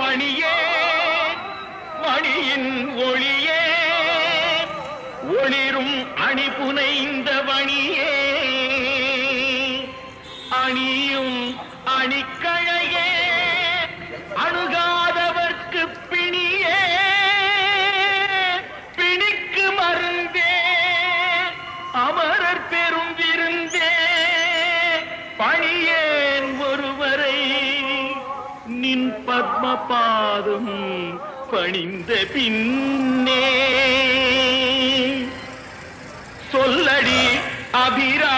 மணியே மணியின் ஒளியே ஒளிரும் அணிபுனைந்த வணியே அணியும் அணிக்கழையே அணுகாதவர்க்கு பிணியே பிணிக்கு மருந்தே அமரர் பெரும் விருந்தே பணியேன் ஒருவரை நின் பத்ம பாதம் பணிந்த பின்னே சொல்லடி அபிரா